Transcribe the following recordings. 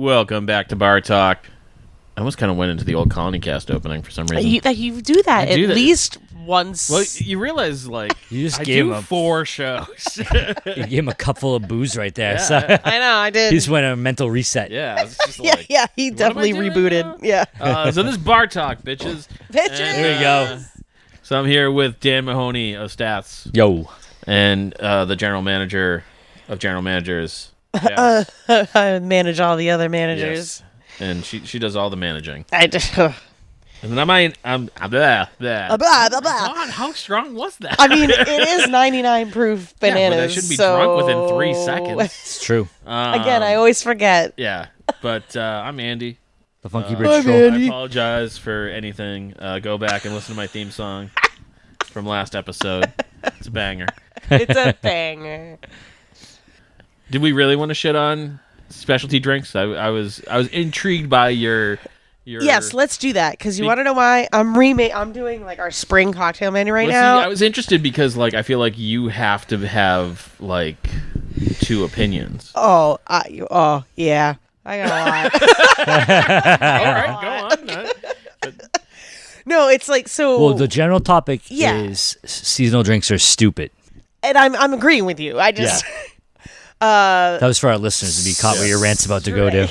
Welcome back to Bar Talk. I almost kind of went into the old Colony Cast opening for some reason. You do that at least once. Well, you realize, like, you just I gave do him 4 shows. You gave him a cupful of booze right there. Yeah. So I know, I did. he just went on a mental reset. Yeah, it's just like, he what am I definitely doing rebooted. now? Yeah. So this is Bar Talk, bitches. Bitches. There you go. So I'm here with Dan Mahoney of Stats Yo. and the general manager of general managers. Jess. I manage all the other managers. Yes. And she does all the managing. I just. And then I'm blah, blah. Blah, blah, blah. God, how strong was that? I mean, it is 99 proof bananas. but I shouldn't be so... drunk within 3 seconds. It's true. Again, I always forget. Yeah, but I'm Andy. The Funky I'm Bridge Troll. Andy. I apologize for anything. Go back and listen to my theme song from last episode. It's a banger. It's a banger. Did we really want to shit on specialty drinks? I was intrigued by your. Yes, let's do that because you want to know why I'm doing like our spring cocktail menu right See, now. I was interested because like I feel like you have to have like 2 opinions. Yeah, I got a lot. All right, go on. No, it's like so. Well, the general topic Yeah. is seasonal drinks are stupid. And I'm agreeing with you. I just That was for our listeners to be caught where your rant's about to go to.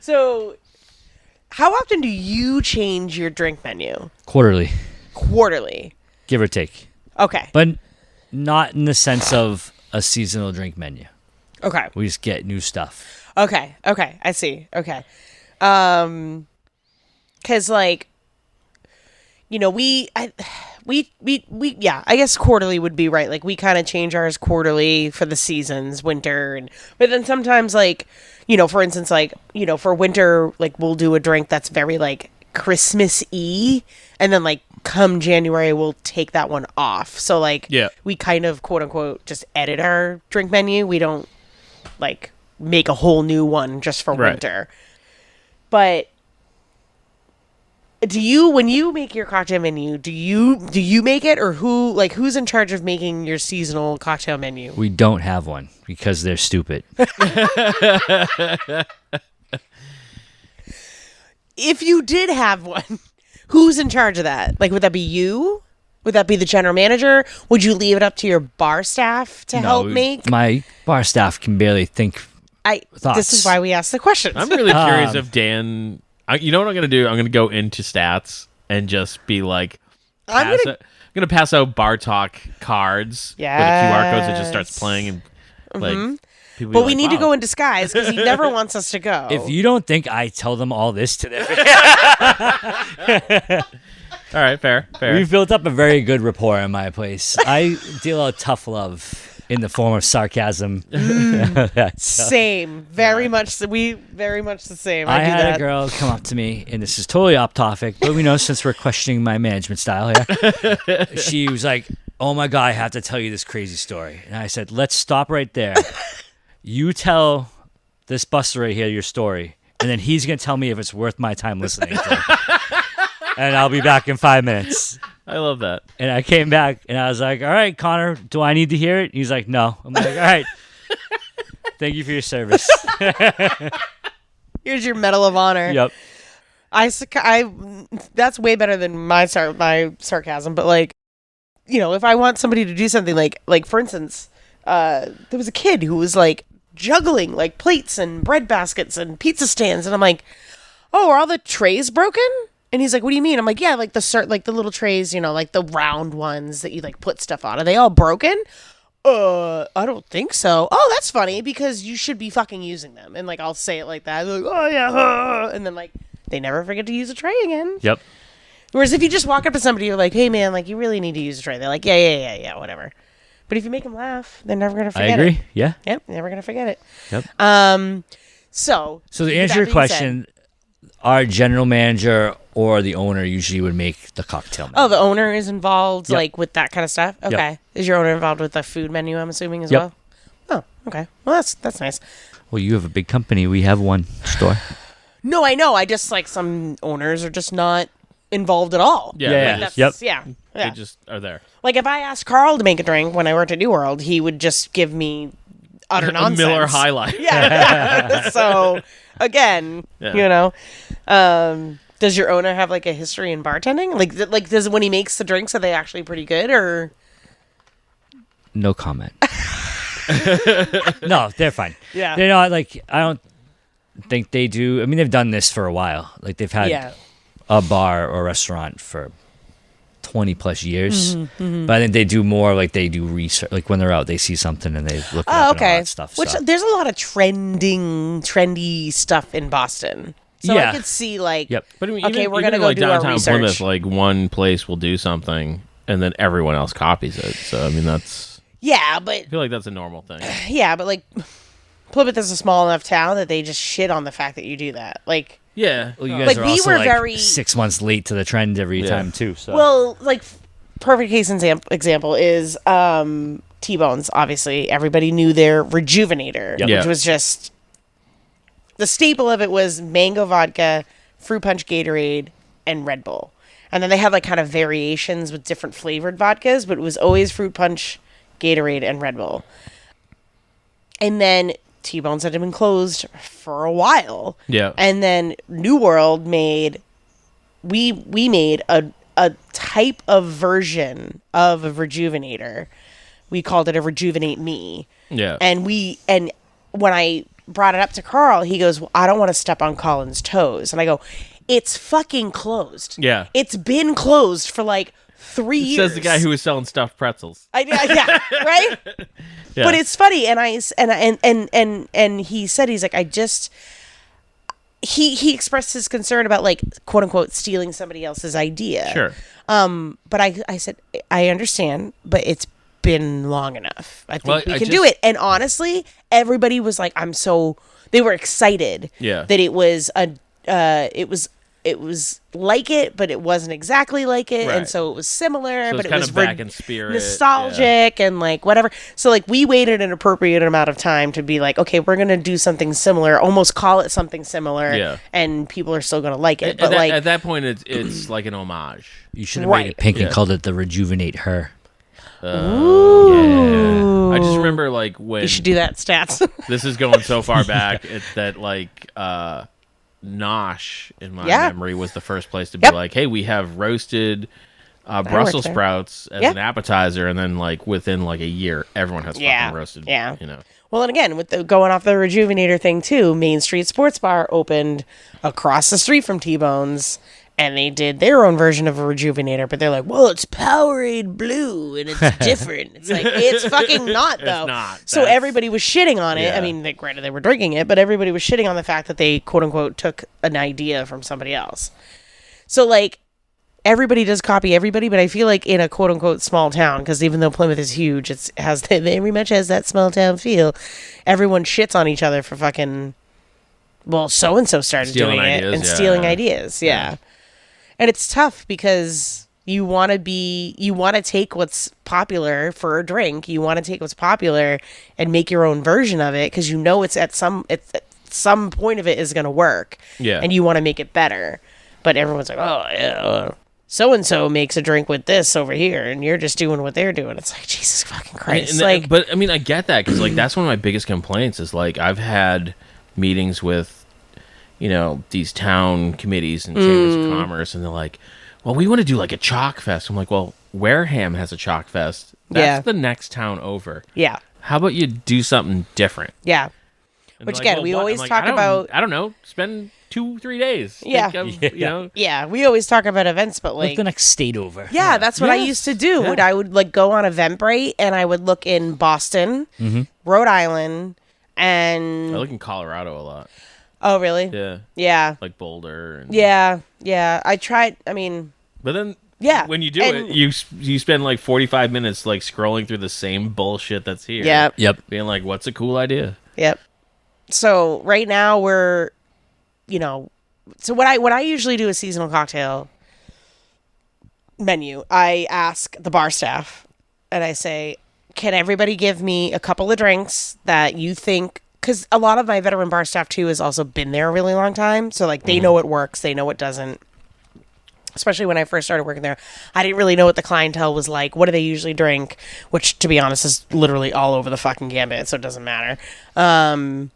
So, how often do you change your drink menu? Quarterly, Quarterly. give or take. Okay. But not in the sense of a seasonal drink menu. Okay. We just get new stuff. Okay. I see. Okay. 'Cause like, you know, I guess quarterly would be right. Like we kind of change ours quarterly for the seasons, winter, but then sometimes like, you know, for instance, like, you know, for winter, like we'll do a drink that's very like Christmas-y, and then like come January we'll take that one off. So like, we kind of quote unquote just edit our drink menu. We don't like make a whole new one just for winter. But when you make your cocktail menu, do you make it, or who's in charge of making your seasonal cocktail menu? We don't have one because they're stupid. If you did have one, who's in charge of that? Like, would that be you? Would that be the general manager? Would you leave it up to your bar staff to help make? My bar staff can barely think thoughts. This is why we ask the questions. I'm really curious if Dan. You know what I'm gonna do? I'm gonna go into Stats and just be like, I'm gonna pass out Bar Talk cards with the QR codes. It just starts playing and like. But we need to go in disguise because he never wants us to go. If you don't think I tell them all this to them, all right, fair. We've built up a very good rapport in my place. I deal out tough love in the form of sarcasm. Same, very much. We very much the same. I do had that. a girl come up to me, and this is totally off topic, but we know since we're questioning my management style here, she was like, "Oh my God, I have to tell you this crazy story." And I said, "Let's stop right there. You tell this buster right here your story, and then he's going to tell me if it's worth my time listening to. And I'll be back in 5 minutes." I love that. And I came back, and I was like, "All right, Connor, do I need to hear it?" He's like, "No." I'm like, "All right. Thank you for your service." Here's your Medal of Honor. Yep. That's way better than my sarcasm. But like, you know, if I want somebody to do something like for instance, there was a kid who was like juggling like plates and bread baskets and pizza stands, and I'm like, "Oh, are all the trays broken?" And he's like, "What do you mean?" I'm like, "Yeah, like the little trays, you know, like the round ones that you like put stuff on. Are they all broken?" I don't think so." "Oh, that's funny because you should be fucking using them." And like I'll say it like that. They're like, "Oh yeah," and then like they never forget to use a tray again. Yep. Whereas if you just walk up to somebody, you're like, "Hey man, like you really need to use a tray." They're like, yeah, whatever. But if you make them laugh, they're never gonna forget it. I agree. Yeah. Yep, never gonna forget it. Yep. So to answer your question, our general manager or the owner usually would make the cocktail menu. Oh, the owner is involved, Yep. like with that kind of stuff. Okay, Yep. Is your owner involved with the food menu? I'm assuming as Yep. well. Oh, okay. Well, that's nice. Well, you have a big company. We have one store. No, I know. I just like some owners are just not involved at all. Yeah. Yeah. That's, Yep. Yeah. They just are there. Like if I asked Carl to make a drink when I worked at New World, he would just give me utter nonsense. A Miller High Life. Yeah. So again, does your owner have like a history in bartending? Like does when he makes the drinks, are they actually pretty good or? No comment. No, they're fine. Yeah. They're not like, I don't think they do. I mean, they've done this for a while. Like they've had a bar or restaurant for 20 plus years. But I think they do more like they do research. Like when they're out, they see something and they look at all that stuff. Which there's a lot of trendy stuff in Boston. So I could see like, But I mean, okay, we're gonna go like do our downtown research. Plymouth, like one place will do something and then everyone else copies it. So I mean, that's but I feel like that's a normal thing. Yeah, but like Plymouth is a small enough town that they just shit on the fact that you do that. Like, yeah, well, you guys like are we also were like very 6 months late to the trend every time too. So well, like perfect case example is T-Bones. Obviously, everybody knew their Rejuvenator, which was just the staple of it was mango vodka, fruit punch Gatorade, and Red Bull. And then they had like kind of variations with different flavored vodkas, but it was always fruit punch, Gatorade, and Red Bull. And then T-Bones had been closed for a while. Yeah. And then New World made we made a type of version of a Rejuvenator. We called it a Rejuvenate Me. Yeah. And when I brought it up to Carl, he goes, well, I don't want to step on Colin's toes. And I go, it's fucking closed. Yeah. It's been closed for like 3 years. Says the guy who was selling stuffed pretzels. Right? Yeah. But it's funny, and he said, he's like, he expressed his concern about like quote unquote stealing somebody else's idea. Sure. But I said I understand, but it's been long enough. I think we can do just it. And honestly, everybody was like, they were excited. Yeah. That it was it was like it, but it wasn't exactly like it, Right. and so it was similar, So but it's it kind was of back in spirit, nostalgic, and like whatever. So like we waited an appropriate amount of time to be like, okay, we're gonna do something similar, almost call it something similar, and people are still gonna like it. But like at that point, it's like an homage. you should have made it pink and called it the Rejuvenate Her. Ooh. I just remember like when you should do that, Stats. this is going so far back. It's that like Nosh in my memory was the first place to be like, hey, we have roasted Brussels sprouts as an appetizer, and then like within like a year, everyone has fucking roasted. Yeah. You know. Well, and again, with going off the Rejuvenator thing too, Main Street Sports Bar opened across the street from T-Bones, and they did their own version of a Rejuvenator, but they're like, well, it's Powerade Blue, and it's different. It's like, it's fucking not, though. It's not. So everybody was shitting on it. Yeah. I mean, granted, they were drinking it, but everybody was shitting on the fact that they, quote-unquote, took an idea from somebody else. So, like, everybody does copy everybody, but I feel like in a quote-unquote small town, because even though Plymouth is huge, it very much has that small town feel. Everyone shits on each other for fucking, well, so-and-so started Stealing doing ideas, it and stealing ideas. Yeah. And it's tough because you want to take what's popular for a drink. You want to take what's popular and make your own version of it because you know it's at some point of it is going to work. Yeah. And you want to make it better. But everyone's like, oh, yeah, so-and-so makes a drink with this over here, and you're just doing what they're doing. It's like, Jesus fucking Christ. But, I mean, I get that, because, like, that's one of my biggest complaints is, like, I've had meetings with, you know, these town committees and chambers of commerce, and they're like, well, we want to do, like, a chalk fest. I'm like, well, Wareham has a chalk fest. That's the next town over. Yeah. How about you do something different? Yeah. And Which, they're again, like, we well, what? always I'm like, talk about... I don't know. Spend 2-3 days. Yeah. Think of, you know? Yeah, we always talk about events, but like... Like the next state over. Yeah, that's what I used to do. Yeah. I would like go on Eventbrite, and I would look in Boston, Rhode Island, and... I look in Colorado a lot. Oh, really? Yeah. Yeah. Like Boulder. And... Yeah. I tried, I mean... But then... Yeah. When you do it, you spend like 45 minutes like scrolling through the same bullshit that's here. Yep. Being like, what's a cool idea? Yep. So right now we're, you know, so what I usually do a seasonal cocktail menu, I ask the bar staff and I say, can everybody give me a couple of drinks that you think, because a lot of my veteran bar staff too has also been there a really long time. So like they know what works, they know what doesn't. especially when I first started working there, I didn't really know what the clientele was like. What do they usually drink? Which, to be honest, is literally all over the fucking gambit, so it doesn't matter. Tell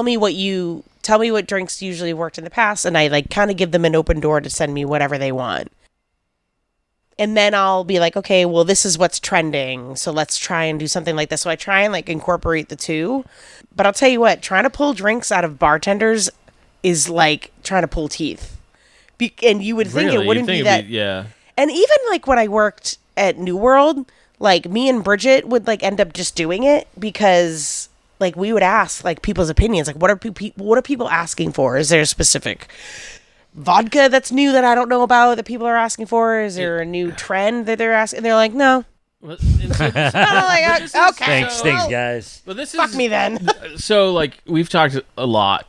me what drinks usually worked in the past, and I like kind of give them an open door to send me whatever they want. And then I'll be like, okay, well, this is what's trending, so let's try and do something like this. So I try and like incorporate the two. But I'll tell you what, trying to pull drinks out of bartenders is like trying to pull teeth. And you would think it wouldn't be that. Yeah. And even like when I worked at New World, like me and Bridget would like end up just doing it because like we would ask like people's opinions. Like what are people asking for? Is there a specific vodka that's new that I don't know about that people are asking for? Is there a new trend that they're asking? And they're like, no. Well, okay. Thanks, guys. But this Fuck me then. So like we've talked a lot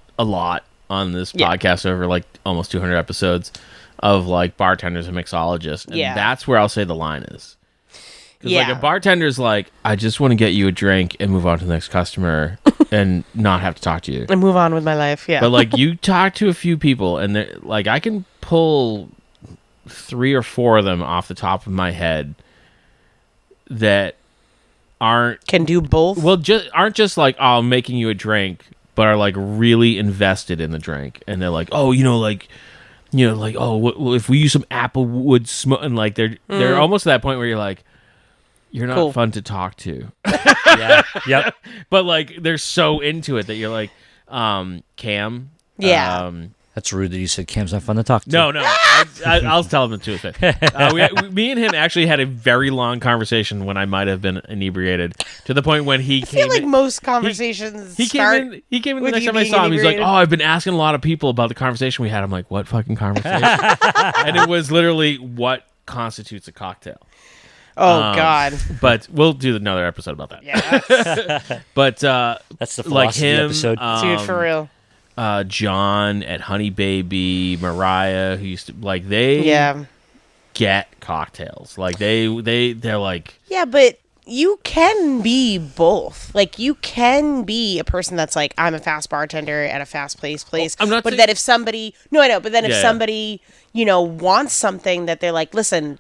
on this podcast over like almost 200 episodes of like bartenders and mixologists, and that's where I'll say the line is. Like a bartender's like, I just want to get you a drink and move on to the next customer and not have to talk to you and move on with my life. Yeah. But like you talk to a few people and they're like, I can pull 3 or 4 of them off the top of my head that can do both. Well, aren't just like, oh, I'm making you a drink, but are like really invested in the drink, and they're like, oh, well, if we use some applewood smoke, and like they're almost to that point where you're like, you're not fun to talk to. Yeah. Yep. But like they're so into it that you're like, Cam. Yeah. That's rude that you said Cam's not fun to talk to. No. I'll tell him the truth. Me and him actually had a very long conversation when I might have been inebriated, to the point when he came. I feel like most conversations he came in the next time I saw him. He's like, "Oh, I've been asking a lot of people about the conversation we had." I'm like, "What fucking conversation?" And it was literally what constitutes a cocktail. Oh God! But we'll do another episode about that. Yeah. But that's the philosophy like him, episode, dude, for real. John at Honey Baby, Mariah, who used to like get cocktails. Like they're like, yeah, but you can be both. Like you can be a person that's like, I'm a fast bartender at a fast place. I'm not. But then if somebody, if somebody wants something that they're like, listen,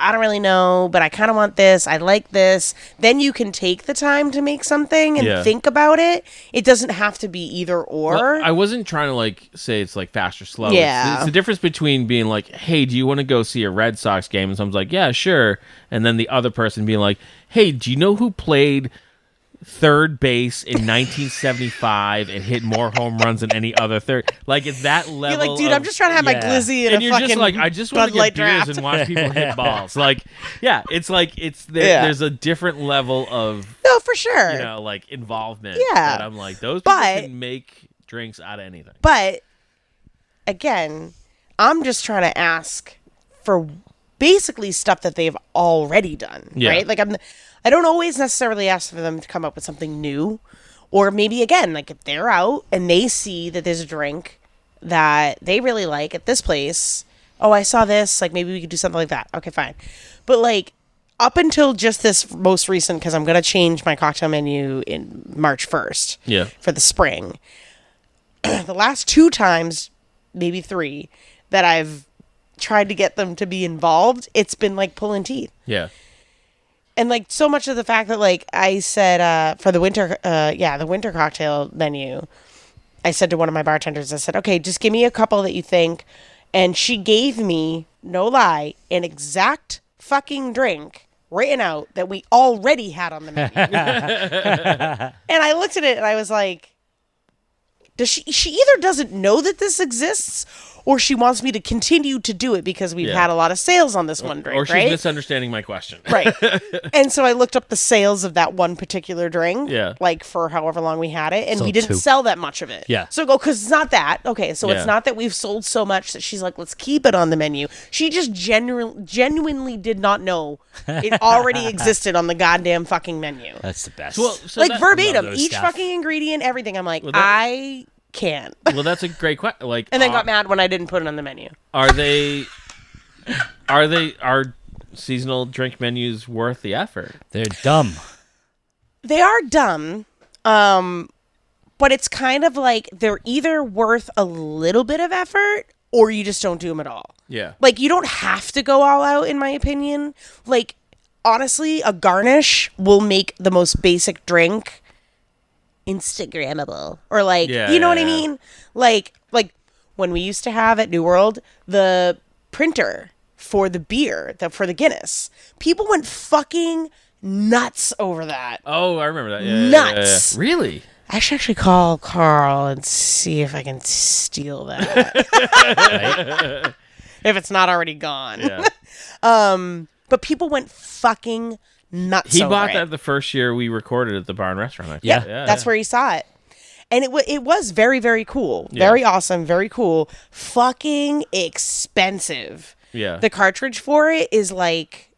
I don't really know, but I kind of want this. I like this. Then you can take the time to make something and think about it. It doesn't have to be either or. Well, I wasn't trying to like say it's like fast or slow. Yeah. It's the difference between being like, hey, do you want to go see a Red Sox game? And someone's like, yeah, sure. And then the other person being like, hey, do you know who played third base in 1975 and hit more home runs than any other third? Like it's that level. You're like, dude, I'm just trying to have my glizzy and you're just like, I just want to get beers and watch people hit balls. Like, yeah, it's like there's a different level of for sure, like involvement. Yeah, that I'm like, those people can make drinks out of anything. But again, I'm just trying to ask for basically stuff that they've already done, right? Like I don't always necessarily ask for them to come up with something new. Or maybe, again, like if they're out and they see that there's a drink that they really like at this place, oh, I saw this, like maybe we could do something like that. Okay, fine. But like up until just this most recent, because I'm going to change my cocktail menu in March 1st for the spring. The last 2 times, maybe 3, that I've tried to get them to be involved, it's been like pulling teeth. Yeah. And like so much of the fact that like I said for the winter cocktail menu, I said to one of my bartenders, I said, okay, just give me a couple that you think. And she gave me, no lie, an exact fucking drink written out that we already had on the menu. And I looked at it and I was like, she either doesn't know that this exists, or she wants me to continue to do it because we've had a lot of sales on this one drink, or she's right? misunderstanding my question. Right. And so I looked up the sales of that one particular drink, Yeah. like for however long we had it, and Sold we didn't 2. sell that much of it. Yeah. So I go, because it's not that. Okay, so Yeah. it's not that we've sold so much that she's like, let's keep it on the menu. She just genuinely did not know it already existed on the goddamn fucking menu. That's the best. Well, so like that- verbatim, those each stuff. fucking ingredient, everything. I'm like, Well, that- I can't. Well, that's a great question. Like, And then got mad when I didn't put it on the menu. Are seasonal drink menus worth the effort? They're dumb. They are dumb, but it's kind of like they're either worth a little bit of effort or you just don't do them at all. Yeah. Like, you don't have to go all out, in my opinion. Like, honestly, a garnish will make the most basic drink Instagrammable. Or, like, you know what I mean? Like when we used to have at New World, the printer for the beer, for the Guinness, people went fucking nuts over that. Oh, I remember that. Yeah, nuts. Yeah. Really? I should actually call Carl and see if I can steal that. If it's not already gone. Yeah. But people went fucking nuts. He over bought it. that the first year we recorded at the Barn Restaurant. I think. Yeah. That's where he saw it. And it was very, very cool. Very awesome. Very cool. Fucking expensive. Yeah. The cartridge for it is like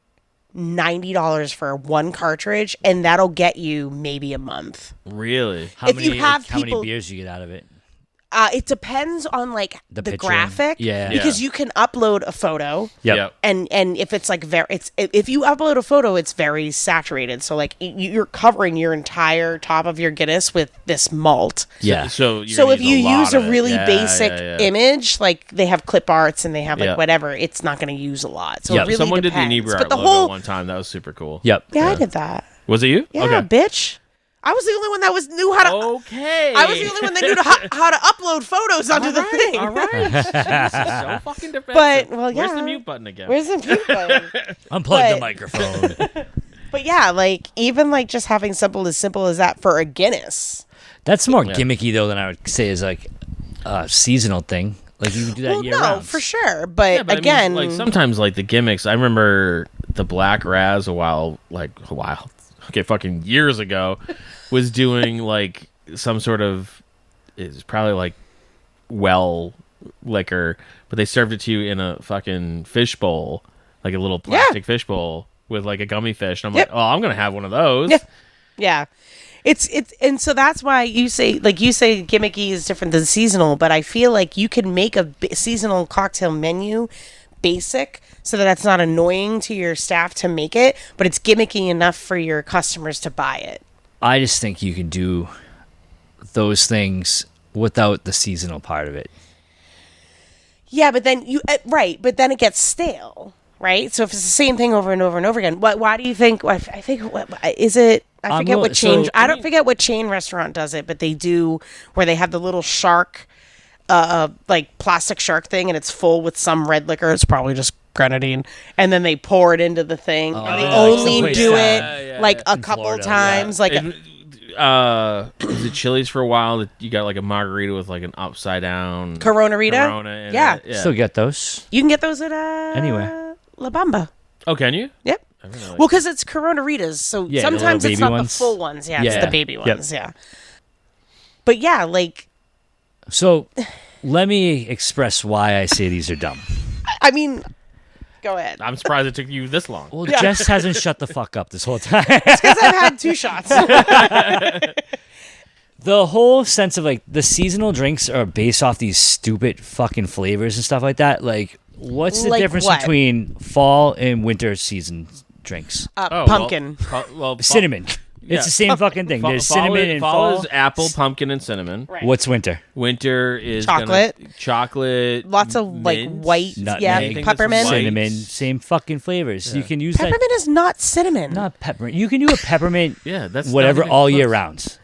$90 for one cartridge, and that'll get you maybe a month. Really? How If many, you have how people- many beers you get out of it? It depends on like the picture. graphic. Yeah. Because you can upload a photo. Yep. And if it's like if you upload a photo, it's very saturated. So like you're covering your entire top of your Guinness with this malt. Yeah. So if you use a really basic yeah. image, like they have clip arts and they have like Yeah. whatever, it's not going to use a lot. So Yeah. it really Someone depends. did the Inebriar But the logo whole one time. That was super cool. Yep. yeah, I did that. Was it you? Yeah, Okay. bitch. I was the only one that knew how to. Okay. I was the only one that knew how to upload photos onto the thing. All right. Jesus, so fucking defensive. But, well, Where's yeah. the mute button again? Where's the mute button? Unplug But- the microphone. But yeah, like even like just having simple as that for a Guinness. That's more gimmicky though than I would say is like a seasonal thing. Like you can do that Well, year no, round. for sure. But, I mean, again, like sometimes like the gimmicks. I remember the Black Raz fucking years ago, was doing like some sort of, it's probably like well liquor, but they served it to you in a fucking fish bowl, like a little plastic fish bowl with like a gummy fish. And I'm like, oh, I'm gonna have one of those. Yeah. It's and so that's why you say gimmicky is different than seasonal, but I feel like you can make a seasonal cocktail menu basic so that that's not annoying to your staff to make it, but it's gimmicky enough for your customers to buy it. I just think you can do those things without the seasonal part of it. Yeah, but then but then it gets stale, right? So if it's the same thing over and over and over again, why do you think? I think is it? I forget what chain. I don't forget what chain restaurant does it, but they do where they have the little shark, like plastic shark thing, and it's full with some red liquor. It's probably just grenadine, and then they pour it into the thing, and they only do it like a couple Florida, times, like. Was it Chili's for a while that you got like a margarita with like an upside down Corona Rita? Corona in Yeah. it? Still get those. You can get those at Anywhere. La Bamba. Oh, can you? Yep. I really like Well, because it's Corona Ritas, so Yeah, the sometimes little it's baby not ones. the full ones. Yeah, it's Yeah. the baby Yep. ones. Yeah. But yeah, like, So let me express why I say these are dumb. I mean, go ahead. I'm surprised it took you this long. Well, Jess hasn't shut the fuck up this whole time. Because I've had 2 shots. The whole sense of like the seasonal drinks are based off these stupid fucking flavors and stuff like that. Like, what's the Like difference what? between fall and winter season drinks? Pumpkin. Cinnamon. Yeah. It's the same fucking thing. There's cinnamon in fall. fall. Is apple, pumpkin, and cinnamon. Right. What's winter? Winter is Chocolate. Chocolate. Lots of like mint, white, Nutmeg. yeah, Anything that's peppermint. white. Cinnamon. Same fucking flavors. You can use Peppermint is not cinnamon. that. Not peppermint. You can do a peppermint. Yeah, that's not whatever even all year close. round.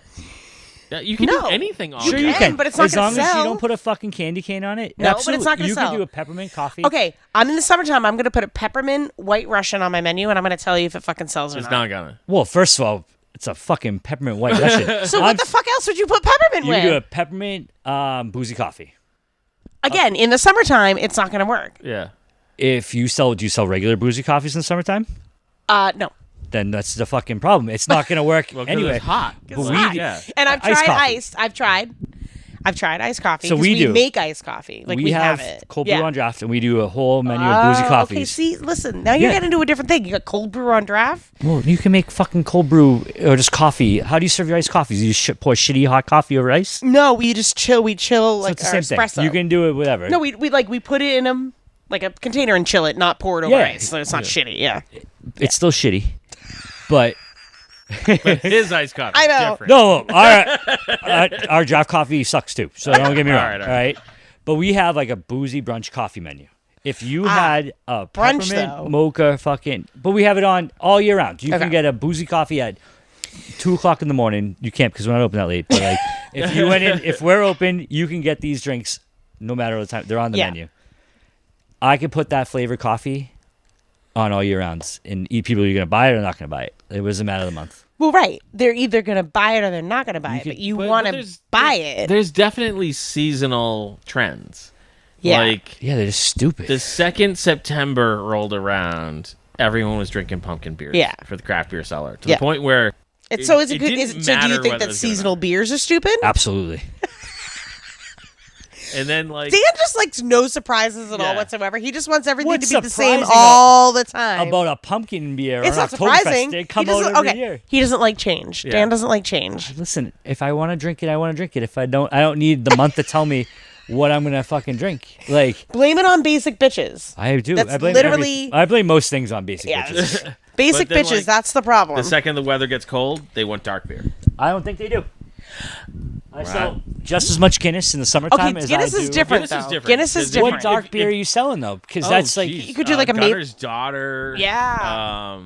Yeah, you can No. do anything on Sure it. you can, but it's not as gonna long as you sell. don't put a fucking candy cane on it. No, but it's not gonna You sell. can do a peppermint coffee. Okay, in the summertime, I'm going to put a peppermint white Russian on my menu, and I'm going to tell you if it fucking sells or It's not. not gonna. Well, first of all, it's a fucking peppermint white Russian. So what the fuck else would you put peppermint You with? can do a peppermint boozy coffee. Again, in the summertime, it's not going to work. Yeah. If you sell, do you sell regular boozy coffees in the summertime? No. Then that's the fucking problem. It's not going to work Well, 'cause anyway. it's hot. But It's we- hot. yeah. And I've Iced tried coffee. iced. I've tried iced coffee. So 'cause we do. make iced coffee. Like we have it. cold brew on draft, and we do a whole menu of boozy coffees. Okay, see, listen. Now you're Yeah. getting into a different thing. You got cold brew on draft. Well, you can make fucking cold brew or just coffee. How do you serve your iced coffees? You just pour shitty hot coffee over ice? No, we just chill. We chill So like it's the our same espresso. thing. You can do it whatever. No, we put it in like a container and chill it, not pour it over Yeah. ice. So it's not shitty. Yeah. It's still shitty, but But his iced coffee. I know. Different. no, our draft coffee sucks too. So don't get me wrong. All right. All right, But we have like a boozy brunch coffee menu. If you had a brunch, peppermint though. mocha but we have it on all year round. You can get a boozy coffee at 2:00 in the morning. You can't because we're not open that late. But like, if you went in, if we're open, you can get these drinks no matter the time. They're on the menu. I could put that flavored coffee on all year rounds, and people are going to buy it or not going to buy it. It doesn't matter the month. Well, right. They're either going to buy it or they're not going to buy it, but you want to buy it. There's definitely seasonal trends. Yeah. They're just stupid. The second September rolled around, everyone was drinking pumpkin beers for the craft beer cellar to the point where so do you think that seasonal beers are stupid? Absolutely. And then Dan just likes no surprises at all whatsoever. He just wants everything to be the same surprising all the time. About a pumpkin beer it's or not an Oktoberfest, surprising. they come out every year. He doesn't like change. Yeah. Dan doesn't like change. Listen, if I want to drink it, I want to drink it. If I don't need the month to tell me what I'm gonna fucking drink. Like, blame it on basic bitches. I do. That's I blame literally. I blame most things on basic bitches. Basic then, bitches. That's the problem. the second the weather gets cold, they want dark beer. I don't think they do. I sell just as much Guinness in the summertime as Guinness I do. is different. Guinness is different. Guinness is What different. What dark beer are you selling though? Because that's like geez. You could do like a Gunner's Daughter. Yeah.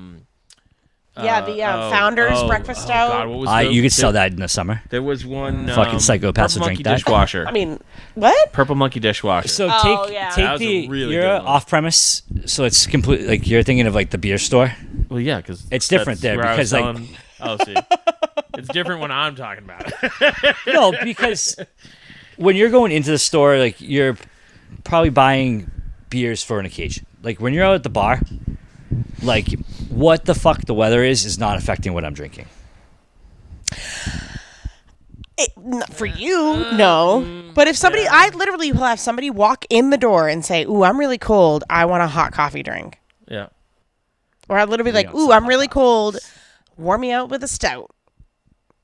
The Founders Breakfast Stout. God, what was you could sell that in the summer. There was one Fucking psychopaths Purple will Monkey drink that. dishwasher. I mean, what? Purple Monkey dishwasher. So Oh, yeah. take That was a the really you're good one. off premise, so it's completely like you're thinking of like the beer store. well, yeah, because It's different there because, like- see, it's different when I'm talking about it. No, because when you're going into the store, like you're probably buying beers for an occasion. Like when you're out at the bar, like what the fuck the weather is not affecting what I'm drinking. For you, no. But if somebody, I literally will have somebody walk in the door and say, "Ooh, I'm really cold. I want a hot coffee drink." Yeah. Or I'd literally be like, "Ooh, I'm really cold. Warm me out with a stout."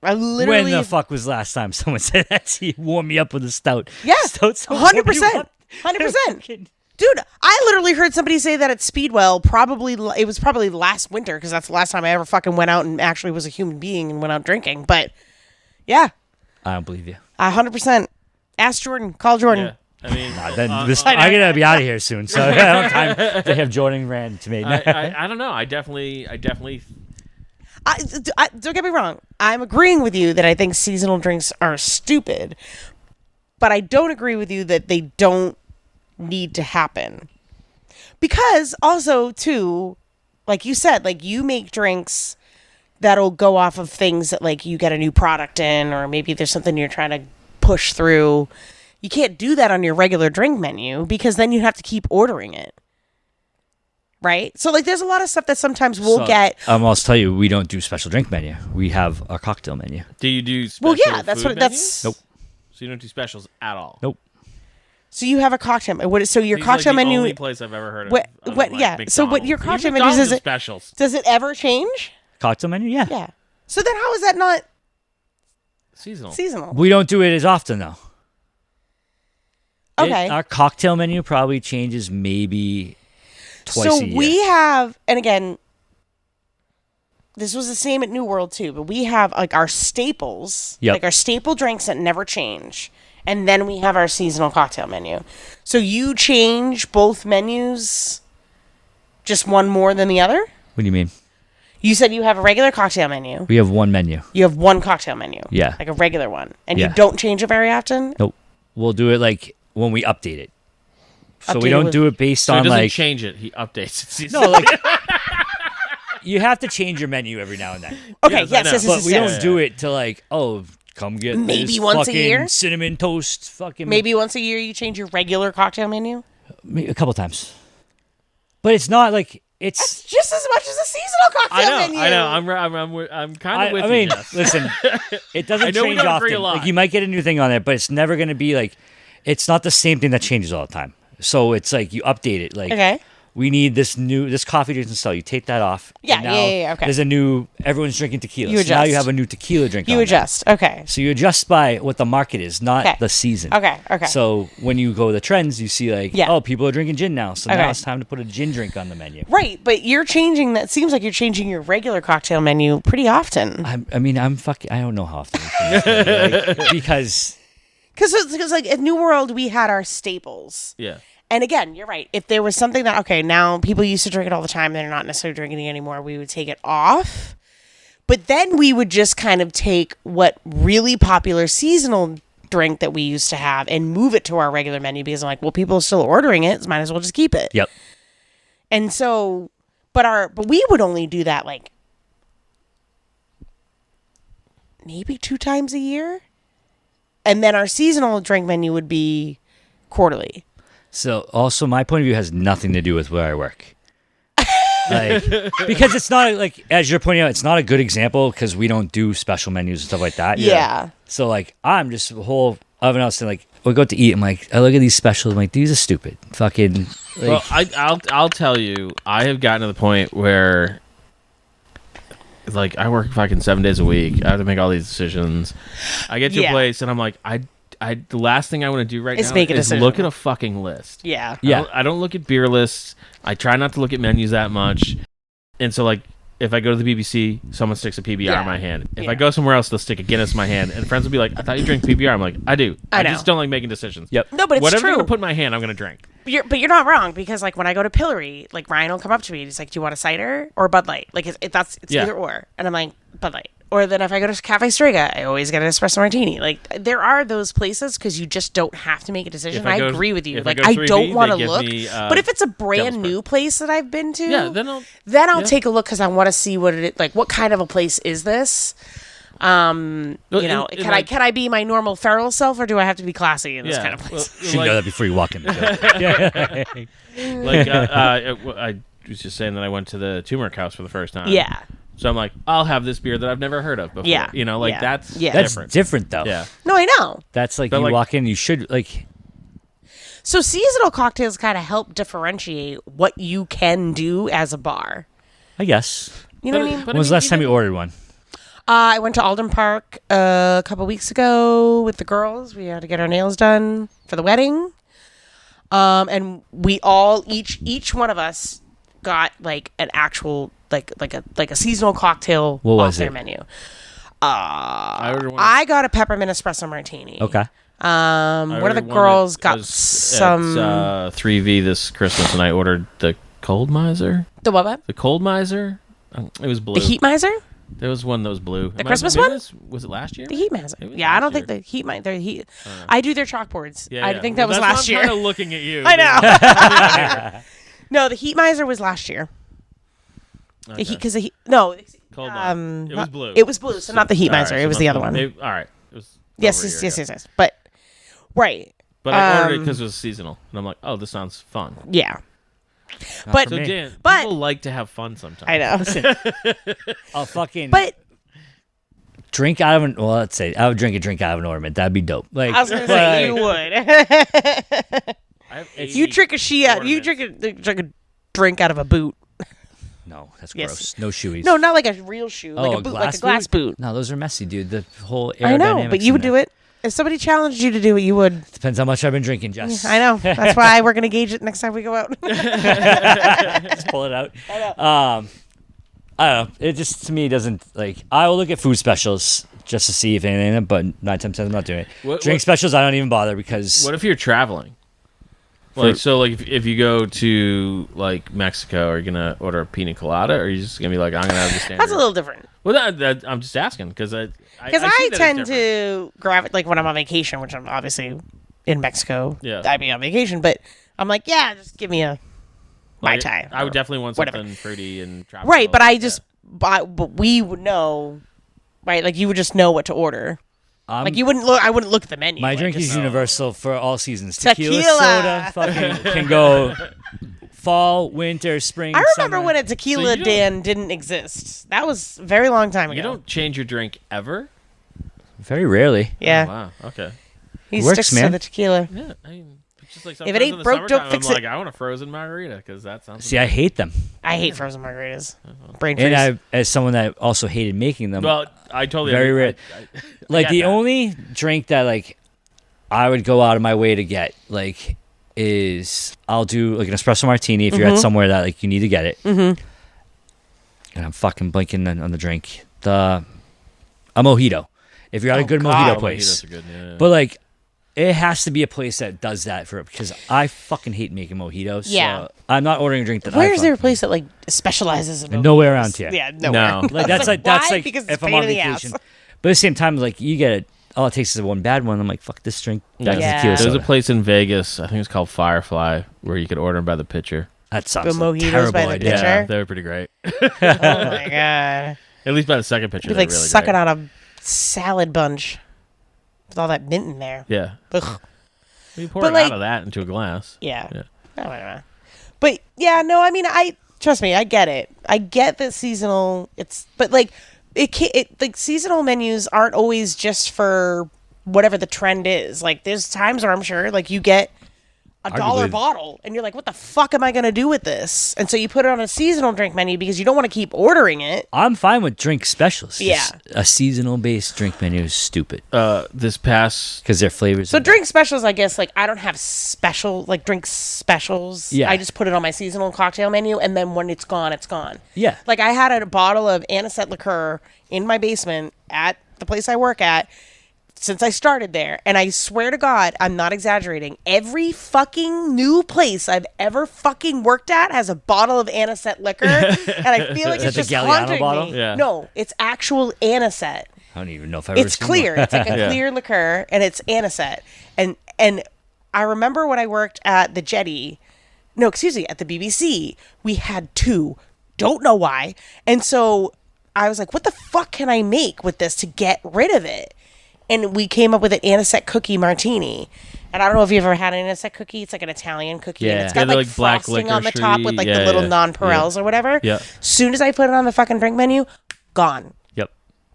I literally. When the fuck was last time someone said that to you? Warm me up with a stout. Yeah, Stouts don't warm you 100%. up. 100%. Dude, I literally heard somebody say that at Speedwell. It was probably last winter because that's the last time I ever fucking went out and actually was a human being and went out drinking. But yeah, I don't believe you. 100%. Ask Jordan. Call Jordan. Yeah. I mean, I'm gonna be out of here soon, so I don't have time to have Jordan ran to me. I don't know. I definitely. Don't get me wrong. I'm agreeing with you that I think seasonal drinks are stupid, but I don't agree with you that they don't need to happen. Because also, too, like you said, like you make drinks that'll go off of things that like you get a new product in, or maybe there's something you're trying to push through. You can't do that on your regular drink menu because then you have to keep ordering it. Right? So, like, there's a lot of stuff that sometimes we'll get. I'll tell you, we don't do special drink menu. We have a cocktail menu. Do you do special that's food what that's. Nope. So you don't do specials at all? Nope. So you have a cocktail. So your Seems cocktail like the menu. Only place I've ever heard of. What? Like Yeah. So what your McDonald's. cocktail Even menu McDonald's specials. does it ever change? Cocktail menu, yeah. Yeah. So then how is that not Seasonal. We don't do it as often though. Okay. Our cocktail menu probably changes maybe twice a year. We have, and again, this was the same at New World too, but we have like our staples, like our staple drinks that never change. And then we have our seasonal cocktail menu. So you change both menus, just one more than the other? What do you mean? You said you have a regular cocktail menu. We have one menu. You have one cocktail menu. Yeah. Like a regular one. And Yeah. you don't change it very often? Nope. We'll do it like when we update it. So Update we it don't with- do it based So he on doesn't like change it. He updates it. no, like you have to change your menu every now and then. Okay, Yes, I know. yes. But we yes. don't do it to like, oh, come get Maybe this once a fucking year? cinnamon toast fucking Maybe once a year you change your regular cocktail menu? a couple times. But it's not like it's Just as much as a seasonal cocktail menu. I know. I'm kind of with I you, mean, Jess. listen, it doesn't I know we change don't agree often. a lot. Like you might get a new thing on there, but it's never going to be like it's not the same thing that changes all the time. So it's like you update it. Like Okay. we need this coffee drink to sell. You take that off. Yeah, and now yeah, okay. There's a new. Everyone's drinking tequila. You So now you adjust. have a new tequila drink. You on there. adjust. Okay. So you adjust by what the market is, not Okay. the season. Okay. So when you go to the trends, you see like, Yeah. oh, people are drinking gin now. So Okay. now it's time to put a gin drink on the menu. Right, but you're changing that. Seems like you're changing your regular cocktail menu pretty often. I don't know how often. It's gonna be, like, because Because like at New World, we had our staples. Yeah. And again, you're right. If there was something that, okay, now people used to drink it all the time, they're not necessarily drinking it anymore, we would take it off. But then we would just kind of take what really popular seasonal drink that we used to have and move it to our regular menu because I'm like, well, people are still ordering it, so might as well just keep it. Yep. And so, but we would only do that like maybe 2 times a year. And then our seasonal drink menu would be quarterly. So also my point of view has nothing to do with where I work. Like, because it's not like, as you're pointing out, it's not a good example because we don't do special menus and stuff like that. Yeah. So like, I'm just a whole oven else and like, we go to eat. I'm like, I look at these specials. I'm like, these are stupid. Fucking. Like, well, I'll tell you, I have gotten to the point where, like, I work fucking 7 days a week. I have to make all these decisions. I get to a place and I'm like, the last thing I want to do right now is look at a fucking list. Yeah. I don't look at beer lists. I try not to look at menus that much. And so, like, if I go to the BBC, someone sticks a PBR in my hand. If I go somewhere else, they'll stick a Guinness in my hand. And friends will be like, I thought you drank PBR. I'm like, I do. I just don't like making decisions. Yep. No, but it's whatever true. I'm going to put in my hand, I'm going to drink. But you're not wrong because, like, when I go to Pillory, like, Ryan will come up to me and he's like, do you want a cider or Bud Light? Like, it's either or. And I'm like, Bud Light. Or then if I go to Cafe Strega, I always get an espresso martini. Like, there are those places because you just don't have to make a decision. I agree with you. Like, I don't want to look. But if it's a brand new place that I've been to, then I'll take a look because I want to see what it like. What kind of a place is this? Can I be my normal feral self or do I have to be classy in this kind of place? You should know that before you walk in the door. Like, I was just saying that I went to the Turmeric House for the first time. Yeah. So I'm like, I'll have this beer that I've never heard of before. Yeah. You know, like that's That's different. different though. Yeah. No, I know. That's like, you walk in, you should like. So seasonal cocktails kind of help differentiate what you can do as a bar. I guess. You know what I mean? When was the last time you ordered one? I went to Alden Park a couple weeks ago with the girls. We had to get our nails done for the wedding. And we all, each one of us got like an actual, like a seasonal cocktail off their menu. I got a peppermint espresso martini. Okay. One of the girls got some... At 3V this Christmas, and I ordered the Cold Miser. The what? The Cold Miser? It was blue. The Heat Miser? There was one that was blue. The Christmas one? Was it last year? The Heat Miser. Yeah, I don't think the Heat Miser. I do their chalkboards. Yeah, I think that was last year. I'm kind of looking at you. I know. No, the Heat Miser was last year. Okay. Cold Miser. It was blue. It was blue, so not the Heat Miser. It was the other one. All right. It was yes. But right. But I ordered it because it was seasonal, and I'm like, oh, this sounds fun. Yeah. But so Dan, people like to have fun sometimes. I know. Listen, I'll fucking drink out of an. Well, let's say I would drink a drink out of an ornament. That'd be dope. Like I was gonna say, you would. You drink a You drink a drink out of a boot. No, that's gross. No shoeies. No, not like a real shoe. Like a boot, like a glass boot. No, those are messy, dude. The whole I know, but you would do it. If somebody challenged you to do it, you would. Depends how much I've been drinking, Jess. I know. That's why we're gonna gauge it next time we go out. Just pull it out. I know. I don't know. It just to me doesn't like. I will look at food specials just to see if anything in it, but 9 times 10 I'm not doing it. Drink specials, I don't even bother because. What if you're traveling? Like if you go to like Mexico, are you gonna order a pina colada, or are you just gonna be like, I'm gonna have the standard? That's a little different. Well, I'm just asking because I tend to gravitate like when I'm on vacation, which I'm obviously in Mexico. Yeah, I'd be on vacation, but I'm like, yeah, just give me a Mai Tai. I would definitely want something fruity and tropical. Right, but but we would know, right? Like you would just know what to order. Like you wouldn't look. I wouldn't look at the menu. My drink is universal for all seasons. Tequila soda fucking can go fall, winter, spring. I remember when a tequila Dan didn't exist. That was a very long time ago. You don't change your drink ever? Very rarely. Yeah. Oh, wow. Okay. He sticks to the tequila. Yeah. I mean, just like if it ain't broke, don't fix it. Like, I want a frozen margarita because that sounds. See, amazing. I hate them. I hate frozen margaritas. Brain freeze. And as someone that also hated making them. Well, I totally very rare. Like the only drink that like I would go out of my way to get like is I'll do like an espresso martini if you're at somewhere that like you need to get it. Mm-hmm. And I'm fucking blanking on the drink. A mojito. If you're at a good mojito place. Mojitos are good, yeah. But like It has to be a place that does that because I fucking hate making mojitos. Yeah. So I'm not ordering a drink that Where's there a place that like specializes in nowhere around here. Yeah, nowhere. No. Like that's why? like Because it's if I'm pain on in the vacation. ass. But at the same time, like you get it. All it takes is one bad one. I'm like, fuck this drink. Back to Yeah. tequila There's a soda. place in Vegas, I think it's called Firefly, where you could order them by the pitcher. That sounds The like a mojitos terrible by the idea. pitcher? Yeah, they were pretty great. Oh my god. At least by the second pitcher, Be they're like really sucking great. on a salad bunch with all that mint in there. Yeah. Ugh. You pour But, it like- out of that into a glass. Yeah. Yeah. I don't know. But yeah, no, I mean, trust me, I get it. I get that seasonal. But like like seasonal menus aren't always just for whatever the trend is. Like there's times where I'm sure like you get $1 Arguably- bottle and you're like, what the fuck am I gonna do with this? And so you put it on a seasonal drink menu because you don't want to keep ordering it. I'm fine with drink specials. Yeah. Just a seasonal based drink menu is stupid This past because their flavors. So drink specials, I guess, like I don't have special like drink specials. Yeah. I just put it on my seasonal cocktail menu, and then when it's gone, it's gone. Yeah. Like I had a bottle of anisette liqueur in my basement at the place I work at since I started there, and I swear to God, I'm not exaggerating. Every fucking new place I've ever fucking worked at has a bottle of anisette liquor, and I feel like Is it's that just the Galliano haunting bottle? me. Yeah. No, it's actual anisette. I don't even know if I've ever It's seen clear. one. It's like a Yeah. clear liqueur, and it's anisette. And I remember when I worked at the Jetty, no, excuse me, at the BBC, we had two. Don't know why. And so I was like, what the fuck can I make with this to get rid of it? And we came up with an anisette cookie martini. And I don't know if you've ever had an anisette cookie. It's like an Italian cookie. And Yeah. it's got Yeah, they're like, like black frosting on the licorice-y. top with like Yeah, the little yeah. nonpareils or whatever. Yeah. Soon as I put it on the fucking drink menu, gone. Yep.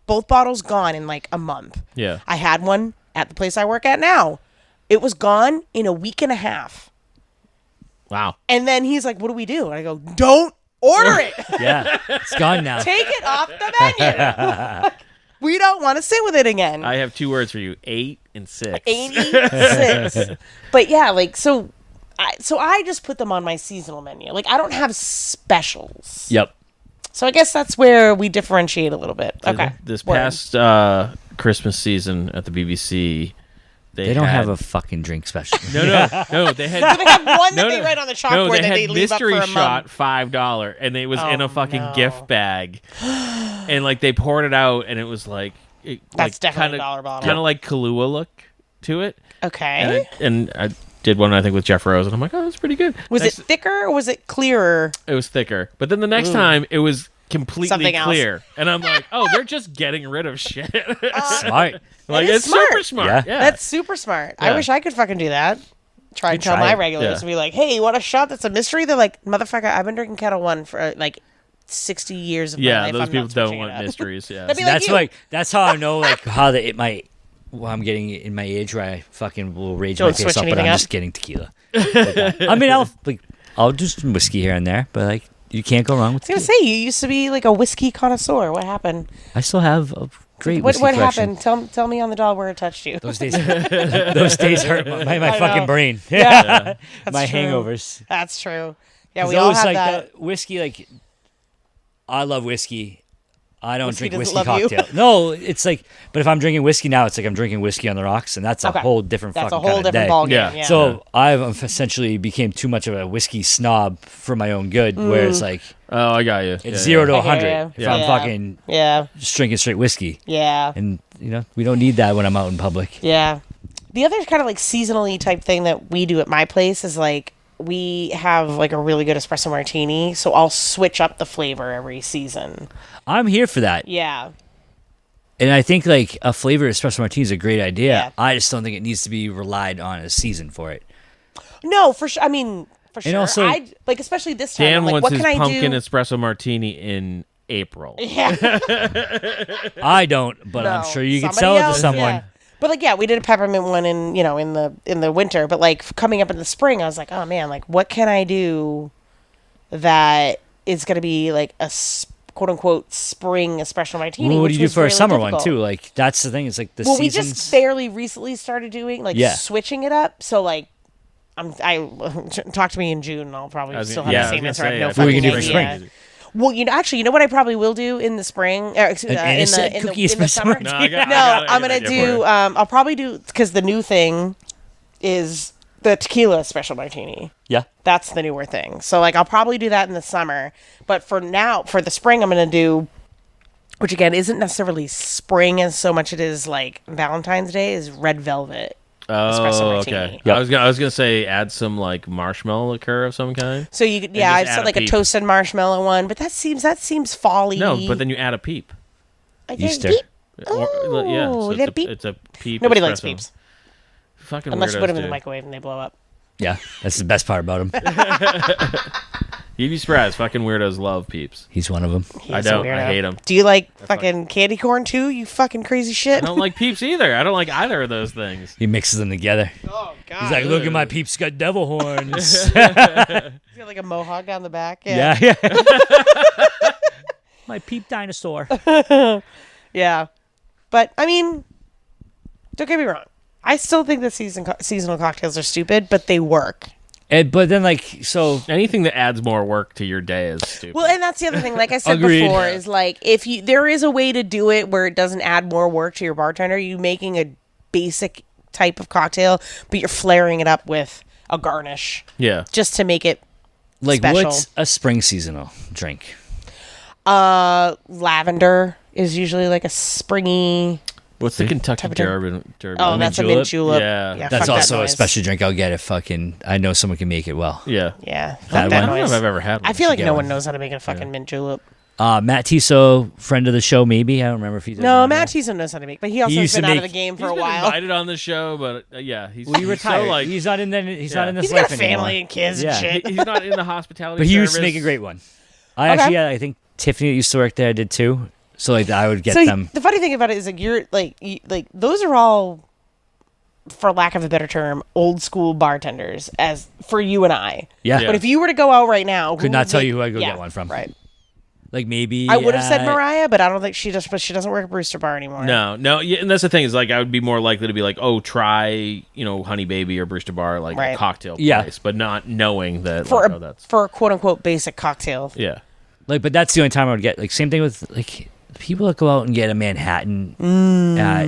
Both bottles gone in like a month. Yeah. I had one at the place I work at now. It was gone in a week and a half. Wow. And then he's like, what do we do? And I go, don't order it. Yeah. It's gone now. Take it off the menu. We don't want to sit with it again. I have two words for you: 8 and 6. 86. But yeah, like so I just put them on my seasonal menu. Like I don't have specials. Yep. So I guess that's where we differentiate a little bit. Okay. This Word. past Christmas season at the BBC, They don't had- have a fucking drink special. No, they had. Do they have one that No, they no. write on the chalkboard No, they that had they leave up for mystery a shot month? $5, and it was in Oh, a fucking no. gift bag, and like they poured it out, and it was like That's definitely a $1 bottle. kind of like Kahlua look to it. Okay. And I did one I think with Jeff Rose, and I'm like, oh, that's pretty good. Was Next- it thicker or was it clearer? It was thicker, but then the next time it was completely Something else. clear, and I'm like, oh, they're just getting rid of shit. Smart. Like is it's super smart. smart. Yeah. Yeah. That's super smart. I Yeah. wish I could fucking do that. Try and tell try my it. regulars Yeah. to be like, hey, you want a shot that's a mystery? They're like, motherfucker, I've been drinking Kettle One for like 60 years of my Yeah, life. those I'm people not don't switching it want up. mysteries. Yeah. That'd be That's you. like that's how I know like how well, I'm getting in my age where I fucking will rage Don't my face switch up, but anything I'm up? just getting tequila. Like that. I mean, I'll do some whiskey here and there, but like you can't go wrong with I was tequila. gonna say you used to be like a whiskey connoisseur. What happened? I still have a great What whiskey collection. happened? Tell me on the doll where it touched you. Those days, those days hurt my I fucking know. brain. Yeah, my true. hangovers. That's true. Yeah, It's we all always have like that. whiskey. Like I love whiskey. I don't Whiskey drink doesn't whiskey love you. cocktail. No, it's like, but if I'm drinking whiskey now, it's like I'm drinking whiskey on the rocks, and that's a Okay. whole different That's a fucking whole kind of different day. ballgame. Yeah. Yeah. So I've essentially became too much of a whiskey snob for my own good, where it's like Oh, I got you. it's Yeah, 0 to I hear 100 ya. if I'm Yeah. fucking yeah, just drinking straight whiskey, yeah, and we don't need that when I'm out in public. yeah. The other kind of like seasonally type thing that we do at my place is like we have like a really good espresso martini, so I'll switch up the flavor every season. I'm here for that, Yeah. and I think like a flavored espresso martini is a great idea. Yeah. I just don't think it needs to be relied on a season for it. No, for sure. I mean, for sure. also- I like especially this time. Dan I'm like, wants what his can I pumpkin do? espresso martini in April. Yeah, I don't, but I'm No. sure you can Somebody sell it to else, someone. yeah. But like, yeah, we did a peppermint one in in the winter. But like coming up in the spring, I was like, oh man, like what can I do that is going to be like a quote unquote spring espresso martini? Well, what which do you do was for a really summer one difficult. too? Like that's the thing. It's like the Well, we seasons. just fairly recently started doing like Yeah. switching it up. So like, I talk to me in June, and I'll probably I was still gonna- have yeah, the I was same answer. I gonna have no say, I What are you fucking gonna do for idea. spring? Well, actually, you know what I probably will do in the spring, An anisette cookie in the espresso summer. martini? No, I got No, I got I'm an gonna idea for do. it. I'll probably do because the new thing is the tequila special martini. Yeah. That's the newer thing. So like I'll probably do that in the summer. But for the spring I'm gonna do, which again isn't necessarily spring as so much it is like Valentine's Day, is red velvet. Oh, okay. Yep. I was gonna say add some like marshmallow liqueur of some kind. So you could, I said like a toasted marshmallow one, but that seems folly. No, but then you add a peep. Easter. Peep? Yeah, Oh, so you got a peep? it's a peep. Nobody espresso. likes peeps Fucking unless you weirdos, put them in the dude. microwave and they blow up. Yeah, that's the best part about him. You'd be surprised. Fucking weirdos love peeps. He's one of them. I don't. I hate them. Do you like fucking candy corn too? You fucking crazy shit. I don't like peeps either. I don't like either of those things. He mixes them together. Oh god. He's like, look at my peeps got devil horns. He's got like a mohawk down the back. Yeah. My peep dinosaur. Yeah. But I mean, don't get me wrong. I still think that seasonal cocktails are stupid, but they work. But then, like, so Anything that adds more work to your day is stupid. Well, and that's the other thing. Like I said Agreed. before, is like there is a way to do it where it doesn't add more work to your bartender. You making a basic type of cocktail, but you're flaring it up with a garnish. Yeah. Just to make it like, special. what's a spring seasonal drink? Lavender is usually like a springy. What's the Kentucky temperature? Derby? Oh, that's a mint julep. Yeah. fuck That's that also a noise. special drink I'll get if I know someone can make it well. Yeah. Yeah, That fuck I that don't know noise. if I've ever had one. I feel like get no one. one knows how to make a fucking mint julep. Matt Tissot, friend of the show, maybe. I don't remember if he's No, Matt Tison knows how to make, but he also has used to been out of make- the game for He's a been while. invited on the show, but yeah, he's Well, he he's retired. So, like, he's not in. He's not in this He's got life a family anymore. and kids Yeah. and shit. he's not in the hospitality. But he used to service. make a great one. I think Tiffany that used to work there did too. So like I would get So them. the funny thing about it is like you're like those are all, for lack of a better term, old school bartenders as for you and I. Yeah. Yeah. But if you were to go out right now, Could not tell you who I'd go get one from. Right. Like maybe I would have said Mariah, but I don't think she does. But she doesn't work at Brewster Bar anymore. No, yeah, and that's the thing is like I would be more likely to be like, oh, try Honey Baby or Brewster Bar like Right. a cocktail Yeah. place, but not knowing that For like, a, oh, that's for a quote unquote basic cocktail. yeah. Like, but that's the only time I would get. Like same thing with like people that go out and get a Manhattan at.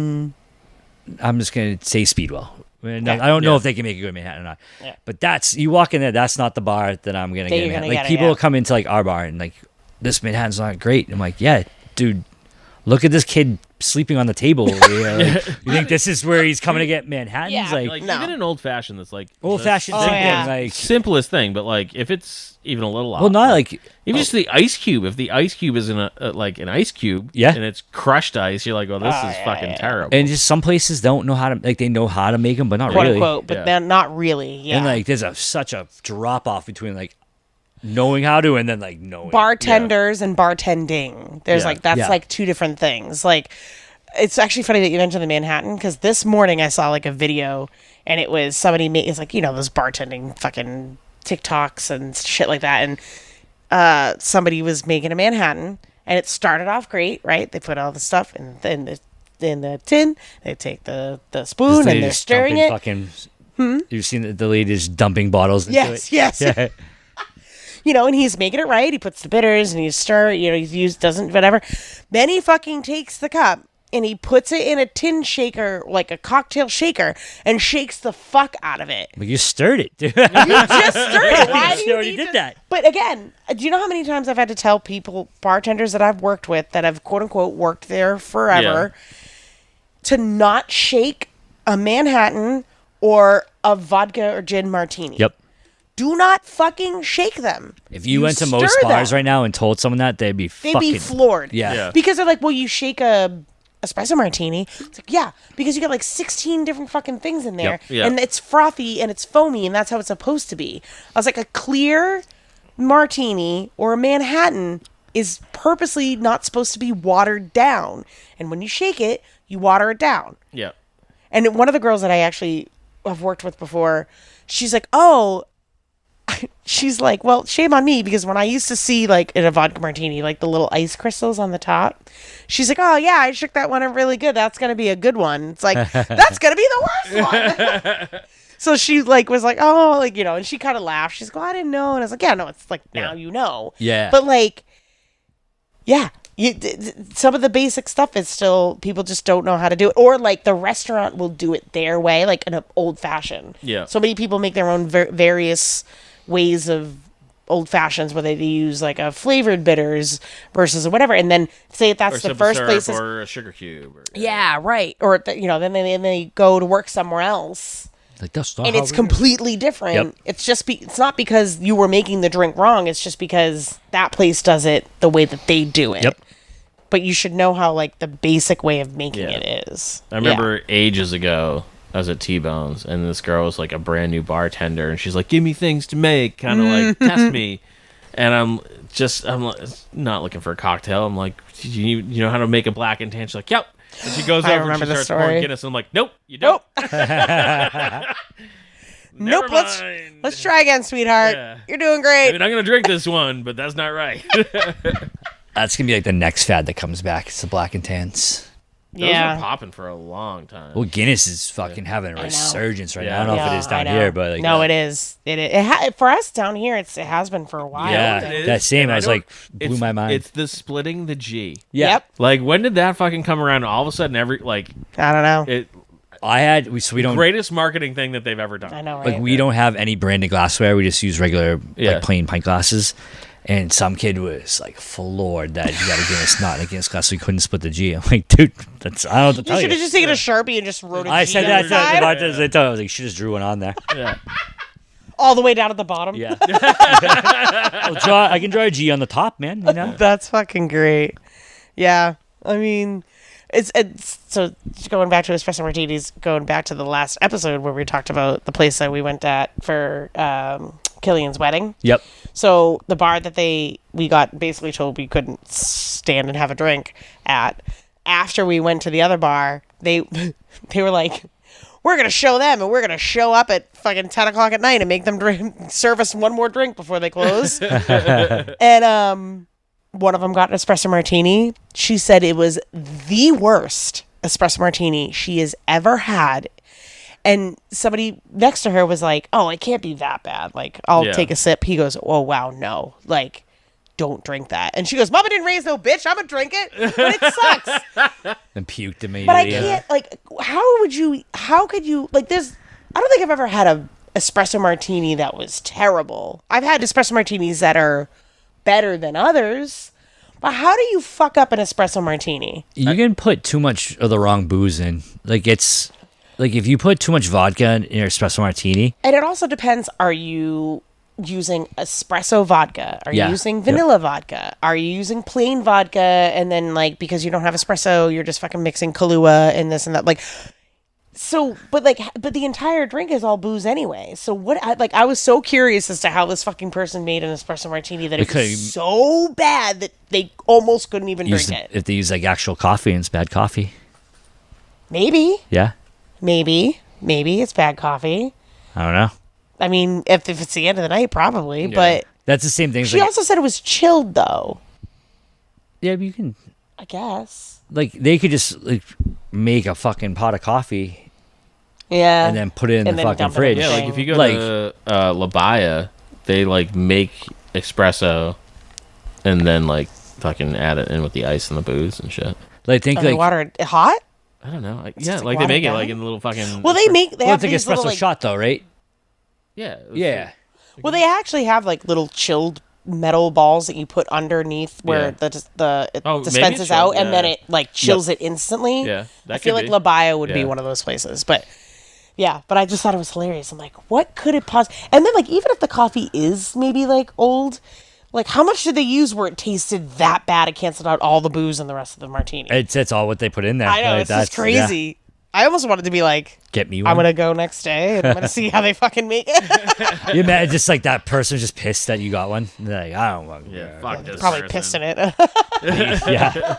I'm just gonna say Speedwell. I don't know if they can make a good Manhattan or not. Yeah. But that's you walk in there. That's not the bar that I'm gonna That get. you're Manhattan. gonna Like get it, people yeah. will come into like our bar and like this Manhattan's not great. I'm like, yeah, dude. Look at this kid sleeping on the table over here. Like, you think this is where he's coming to get Manhattans? Yeah. Like No. Even an old fashioned that's like old fashioned Oh, thinking. yeah. Like simplest thing, but like if it's even a little off, well, not like even just the ice cube. If the ice cube isn't like an ice cube, Yeah. and it's crushed ice, you're like, oh, this is fucking terrible. and just some places don't know how to like they know how to make them, but not Quote really. unquote, but Yeah. then not really. Yeah. And like there's such a drop off between like knowing how to and then like knowing. bartenders and bartending. There's Yeah. like that's Yeah. like two different things. Like it's actually funny that you mentioned the Manhattan because this morning I saw like a video and it was somebody made it's like those bartending fucking TikToks and shit like that and somebody was making a Manhattan and it started off great, right? They put all the stuff in the tin. They take the spoon and they're stirring it. Fucking, You've seen the lady just dumping bottles into Yes, it. yes. Yeah. And he's making it right. He puts the bitters and he's doesn't whatever. Then he fucking takes the cup and he puts it in a tin shaker, like a cocktail shaker, and shakes the fuck out of it. But you stirred it, dude. You just stirred it. Why do You you already need did to- that. But again, do you know how many times I've had to tell people, bartenders that I've worked with that have quote unquote worked there forever, to not shake a Manhattan or a vodka or gin martini. Yep. Do not fucking shake them. If you went to most stir bars them. right now and told someone that, they'd be They'd fucking be floored. Yeah. Yeah. Because they're like, well, you shake a espresso martini. It's like, yeah, because you got like 16 different fucking things in there. Yep. Yeah. And it's frothy and it's foamy and that's how it's supposed to be. I was like, a clear martini or a Manhattan is purposely not supposed to be watered down. And when you shake it, you water it down. Yeah. And one of the girls that I actually have worked with before, she's like, oh, she's like, well, shame on me because when I used to see like in a vodka martini, like the little ice crystals on the top, she's like, oh yeah, I shook that one up really good. That's going to be a good one. It's like, that's going to be the worst one. So she like was like, oh, like, and she kind of laughed. She's like, oh, I didn't know. And I was like, yeah, no, it's like now you know. Yeah. But like, yeah, some of the basic stuff is still, people just don't know how to do it, or like the restaurant will do it their way, like an old fashioned. Yeah. So many people make their own various ways of old fashions, where they use like a flavored bitters versus whatever, and then say if that's or the first place or a sugar cube. Yeah, right. Or then they go to work somewhere else. Like that's not and how it's we completely different. Yep. It's just it's not because you were making the drink wrong. It's just because that place does it the way that they do it. Yep. But you should know how like the basic way of making it is. I remember ages ago, I was at T-Bone's, and this girl was like a brand new bartender, and she's like, "Give me things to make, kind of like test me." And I'm like, not looking for a cocktail. I'm like, you know how to make a black and tan? She's like, "Yep." And she goes over and she starts pouring Guinness, and I'm like, "Nope, you don't." Nope. Let's try again, sweetheart. Yeah. You're doing great. I mean, I'm gonna drink this one, but that's not right. That's gonna be like the next fad that comes back. It's the black and tans. Those are popping for a long time. Well, Guinness is fucking having a resurgence right now. I don't know if it is down here, but like, no, it is. For us down here, it has been for a while. Yeah, that same. I was like, blew my mind. It's the splitting the G. Yeah. Yep. Like, when did that fucking come around? All of a sudden, I don't know. We don't greatest marketing thing that they've ever done. I know, right? Like, we don't have any branded glassware. We just use regular, like plain pint glasses. And some kid was like floored that he got a Guinness, not a Guinness glass, so he couldn't split the G. I'm like, dude, I don't know what to tell you. You should have just taken a Sharpie and just wrote a G. I said on that the side. to the bartenders. I was like, she just drew one on there. Yeah. All the way down at the bottom. Yeah. I can draw a G on the top, man. You know. That's fucking great. Yeah. I mean, it's so going back to espresso martinis, going back to the last episode where we talked about the place that we went at for Killian's wedding. Yep. So the bar that we got basically told we couldn't stand and have a drink at, after we went to the other bar, they were like, "We're gonna show them, and we're gonna show up at fucking 10 o'clock at night and make them serve us one more drink before they close." And one of them got an espresso martini. She said it was the worst espresso martini she has ever had. And somebody next to her was like, "Oh, it can't be that bad. Like, I'll take a sip." He goes, "Oh, wow, no. Like, don't drink that." And she goes, "Mama didn't raise no bitch. I'm going to drink it. But it sucks." And puked immediately. But I can't, like, how could you, like, I don't think I've ever had a espresso martini that was terrible. I've had espresso martinis that are better than others. But how do you fuck up an espresso martini? You can put too much of the wrong booze in. Like, it's... Like, if you put too much vodka in your espresso martini... And it also depends, are you using espresso vodka? Are you using vanilla vodka? Are you using plain vodka? And then, like, because you don't have espresso, you're just fucking mixing Kahlua and this and that. Like, so, but the entire drink is all booze anyway. So what, I was so curious as to how this fucking person made an espresso martini that it was so bad that they almost couldn't even drink it. If they use, like, actual coffee and it's bad coffee. Maybe. Yeah. Maybe it's bad coffee. I don't know. I mean, if it's the end of the night, probably. But that's the same thing. She also said it was chilled, though. Yeah, but you can. I guess. Like, they could just like make a fucking pot of coffee. Yeah. And then put it in the fucking fridge. Yeah, like if you go to La Baya, they like make espresso and then like fucking add it in with the ice and the booze and shit. Like, think like water hot. I don't know. Like they make it like in the little fucking. Well, they have it's like these espresso little, like, shot though, right? Yeah. Yeah. Well, they actually have like little chilled metal balls that you put underneath where the dispenses out, and then it like chills it instantly. Yeah, I feel like La Baya would be one of those places, but yeah. But I just thought it was hilarious. I'm like, what could it possibly? And then like even if the coffee is maybe like old. Like, how much did they use where it tasted that bad it canceled out all the booze and the rest of the martini? It's all what they put in there. I know, like, it's just crazy. Yeah. I almost wanted to be like, get me one. I'm going to go next day and I'm going to see how they fucking make it. You imagine just like that person just pissed that you got one. They're like, I don't want fuck this probably person. pissed in it. Yeah.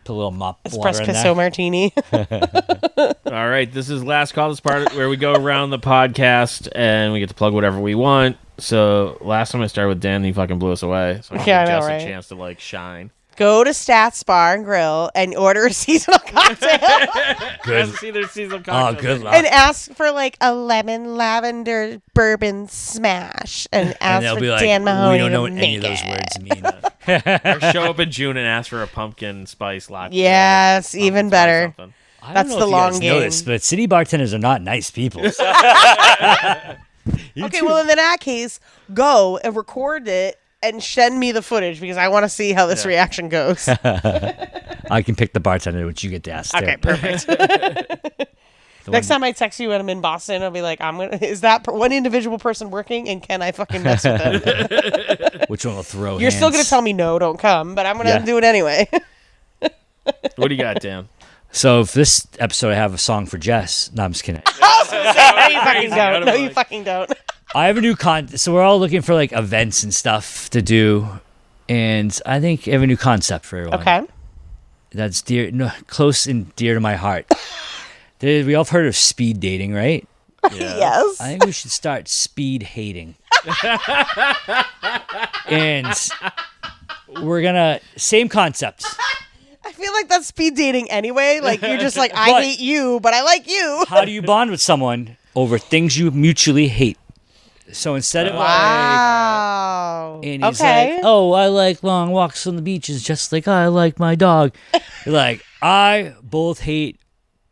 Put a little mop water in there. Espresso martini. All right, this is last call. This part where we go around the podcast and we get to plug whatever we want. So last time I started with Dan, he fucking blew us away. So I give Jess a chance to like shine. Go to Stats Bar and Grill and order a seasonal cocktail. Good. See their seasonal Oh, cocktail. good luck. And ask for like a lemon lavender bourbon smash. And ask they'll for be like, Dan Mahoney we don't know to what any make of those it. words mean. Or show up in June and ask for a pumpkin spice latte. Yes, Pumpkin even spice better. something. I don't That's know the if you long guys know game. this, but city bartenders are not nice people. Okay, well, in that case, go and record it and send me the footage because I want to see how this reaction goes. I can pick the bartender, which you get to ask. Okay, too. perfect. Next time I text you when I'm in Boston, I'll be like, is that one individual person working and can I fucking mess with them? Which one will throw You're still going to hands? tell me no, don't come, but I'm going to Yeah. do it anyway. What do you got, Dan? So if this episode I have a song for Jess. No, I'm just kidding. No, you fucking don't. No, you fucking don't. I have a new so we're all looking for like events and stuff to do, and I think I have a new concept for everyone. Okay. That's close and dear to my heart. We all have heard of speed dating, right? Yes. I think we should start speed hating. And we're gonna same concept. I feel like that's speed dating anyway. Like, you're just like, I But- hate you, but I like you. How do you bond with someone over things you mutually hate? So instead of Wow. and he's Okay. like, "Oh, I like long walks on the beaches, just like I like my dog." You're like, "I both hate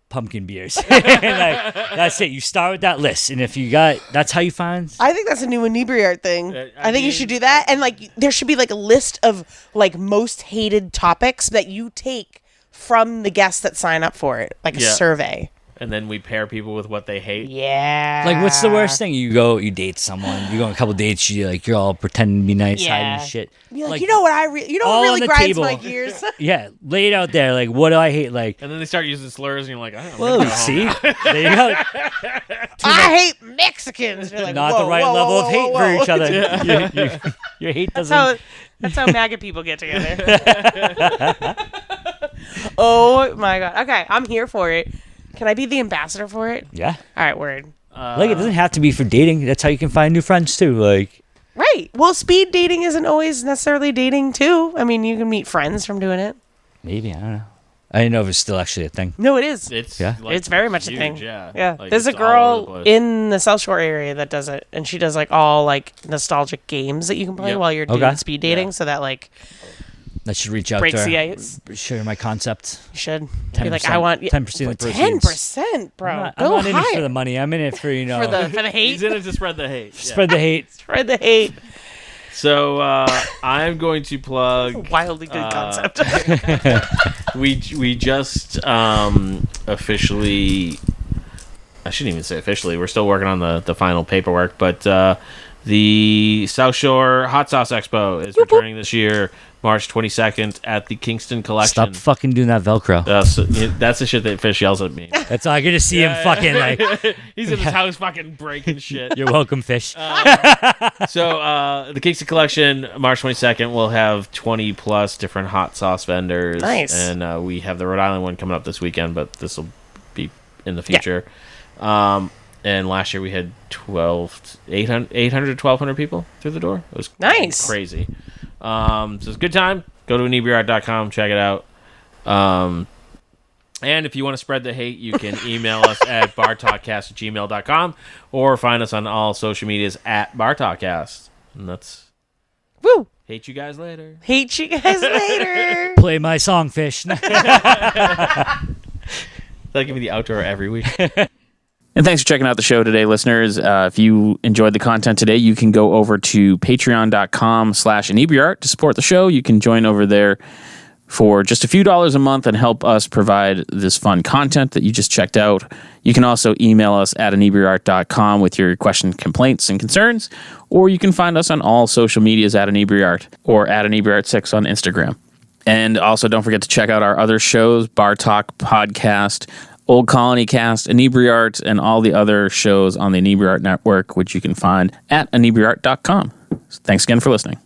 pumpkin beers." And like, that's it. You start with that list, and if you got, that's how you find. I think that's a new inebriate thing. I I think you mean- should do that, and like there should be like a list of like most hated topics that you take from the guests that sign up for it, like a Yeah. survey. And then we pair people with what they hate. Yeah. Like, what's the worst thing? You date someone, you go on a couple dates, you're all pretending to be nice, Yeah. hiding shit. Be like, you know what you know all what on really the grinds table. my gears? Yeah, lay it out there. Like, what do I hate? Like, And then they start using slurs, and you're like, I don't whoa, know. see, there you go. I hate Mexicans. You're like, Not whoa, the right whoa, level whoa, of hate whoa, for whoa. each other. Your hate doesn't. That's how MAGA people get together. Oh my god. Okay, I'm here for it. Can I be the ambassador for it? Yeah. All right, word. Like, it doesn't have to be for dating. That's how you can find new friends too. Like, Right. Well, speed dating isn't always necessarily dating too. I mean, you can meet friends from doing it. maybe I don't know. I didn't know if it's still actually a thing. No, it is. It's Yeah. like, It's very much huge, a thing. Yeah. Like, There's a it's all over the girl place. in the South Shore area that does it, and she does like all like nostalgic games that you can play Yep. while you're doing Okay. speed dating, Yeah. so that like I should reach out breaks to the her, ice. show her my concept. You should be 10%, like, I want 10% of the proceeds. 10%, bro. I'm not Go in it for higher. the money. I'm in it for for the hate. He's in it to spread the hate. Yeah. spread the hate. Spread the hate. So I'm going to plug. Wildly good concept. We just officially. I shouldn't even say officially. We're still working on the final paperwork, but the South Shore Hot Sauce Expo is returning this year, March 22nd at the Kingston Collection. Stop fucking doing that Velcro. That's the shit that Fish yells at me. That's all I get to see him fucking like. He's in his house fucking breaking shit. You're welcome, fish. So the Kingston Collection, March 22nd, will have 20 plus different hot sauce vendors. Nice. And we have the Rhode Island one coming up this weekend, but this will be in the future. And last year we had 800 to 1,200 people through the door. It was Nice. crazy. So it's a good time. Go to inebriart.com, check it out. And if you want to spread the hate, you can email us at bartalkcast@gmail.com or find us on all social medias at bartalkcast. And that's Woo. hate you guys later. Hate you guys later. Play my song, fish. They'll give me the outro every week. And thanks for checking out the show today, listeners. If you enjoyed the content today, you can go over to patreon.com/inebriart to support the show. You can join over there for just a few dollars a month and help us provide this fun content that you just checked out. You can also email us at inebriart.com with your questions, complaints, and concerns, or you can find us on all social medias at inebriart or at inebriart6 on Instagram. And also don't forget to check out our other shows, Bar Talk Podcast, Old Colony Cast, Inebriart, and all the other shows on the Inebriart Network, which you can find at inebriart.com. Thanks again for listening.